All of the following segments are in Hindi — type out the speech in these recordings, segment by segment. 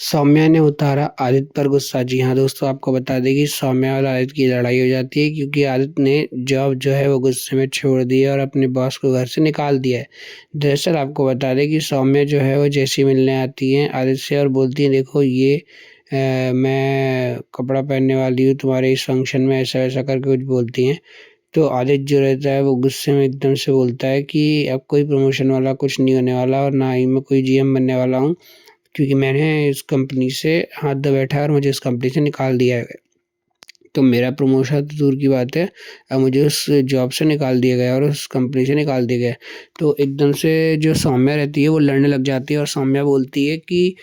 सौम्या ने उतारा आदित्य पर गुस्सा। जी हाँ दोस्तों, आपको बता दें कि सौम्या और आदित्य की लड़ाई हो जाती है क्योंकि आदित्य ने जॉब जो है वो गुस्से में छोड़ दी है और अपने बॉस को घर से निकाल दिया है। दरअसल आपको बता दें कि सौम्या जो है वो जैसे मिलने आती है आदित्य से और बोलती है, देखो ये मैं कपड़ा पहनने वाली हूँ तुम्हारे इस फंक्शन में, ऐसा वैसा करके कुछ बोलती हैं। तो आदित्य जो रहता है वो गुस्से में एकदम से बोलता है कि अब कोई प्रमोशन वाला कुछ नहीं होने वाला और ना ही मैं कोई जीएम बनने वाला हूँ, क्योंकि मैंने इस कंपनी से हाथ धो बैठा है और मुझे इस कंपनी से निकाल दिया है। तो मेरा प्रमोशन तो दूर की बात है, अब मुझे उस जॉब से निकाल दिया गया और उस कंपनी से निकाल दिया गया। तो एकदम से जो सौम्या रहती है वो लड़ने लग जाती है और सौम्या बोलती है कि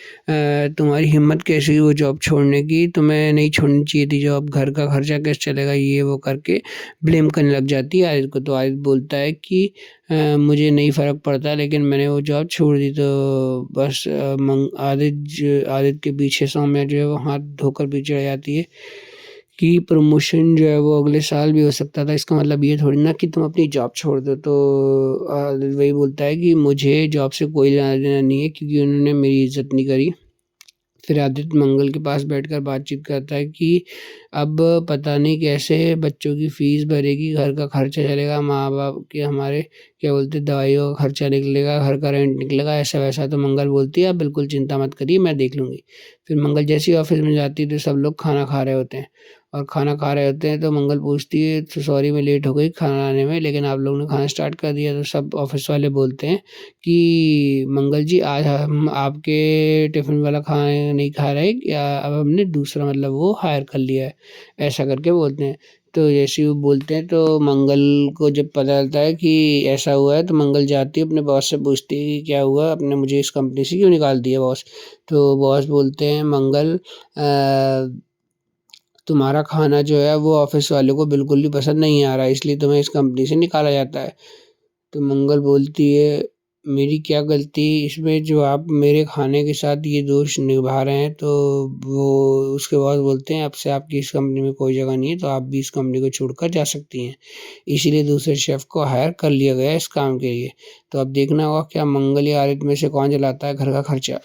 तुम्हारी हिम्मत कैसी हुई वो जॉब छोड़ने की, तुम्हें नहीं छोड़नी चाहिए थी जॉब, घर का खर्चा कैसे चलेगा, ये वो करके ब्लेम करने लग जाती है आदित्य को। तो आदित्य बोलता है कि मुझे नहीं फ़र्क पड़ता, लेकिन मैंने वो जॉब छोड़ दी। तो बस आदित्य के पीछे सौम्या जो है वो हाथ धोकर पीछे रह जाती है कि प्रमोशन जो है वो अगले साल भी हो सकता था, इसका मतलब ये थोड़ी ना कि तुम अपनी जॉब छोड़ दो। तो वही बोलता है कि मुझे जॉब से कोई लेना देना नहीं है क्योंकि उन्होंने मेरी इज़्ज़त नहीं करी। फिर आदित्य मंगल के पास बैठकर बातचीत करता है कि अब पता नहीं कैसे बच्चों की फ़ीस भरेगी, घर का खर्चा चलेगा, माँ-बाप के हमारे क्या बोलते दवाइयों का खर्चा निकलेगा, घर का रेंट निकलेगा, ऐसा-वैसा। तो मंगल बोलती है, आप बिल्कुल चिंता मत करिए, मैं देख लूँगी। फिर मंगल जैसे ही ऑफ़िस में जाती है तो सब लोग खाना खा रहे होते हैं और खाना खा रहे होते हैं तो मंगल पूछती है, तो सॉरी मैं लेट हो गई खाना आने में, लेकिन आप लोगों ने खाना स्टार्ट कर दिया। तो सब ऑफ़िस वाले बोलते हैं कि मंगल जी, आज हम आपके टिफ़िन वाला खाना नहीं खा रहे, या अब हमने दूसरा मतलब वो हायर कर लिया है, ऐसा करके बोलते हैं। तो जैसे ही वो बोलते हैं तो मंगल को जब पता चलता है कि ऐसा हुआ है तो मंगल जाती है अपने बॉस से पूछती है कि क्या हुआ, आपने मुझे इस कंपनी से क्यों निकाल दिया बॉस? तो बॉस बोलते हैं, मंगल तुम्हारा खाना जो है वो ऑफ़िस वालों को बिल्कुल भी पसंद नहीं आ रहा है, इसलिए तुम्हें इस कंपनी से निकाला जाता है। तो मंगल बोलती है, मेरी क्या गलती इसमें जो आप मेरे खाने के साथ ये दोष निभा रहे हैं? तो वो उसके बाद बोलते हैं, अब से आपकी इस कंपनी में कोई जगह नहीं है, तो आप भी इस कंपनी को छोड़कर जा सकती हैं। इसीलिए दूसरे शेफ़ को हायर कर लिया गया है इस काम के लिए। तो अब देखना होगा क्या मंगल या आदित्य में से कौन चलाता है घर का खर्चा।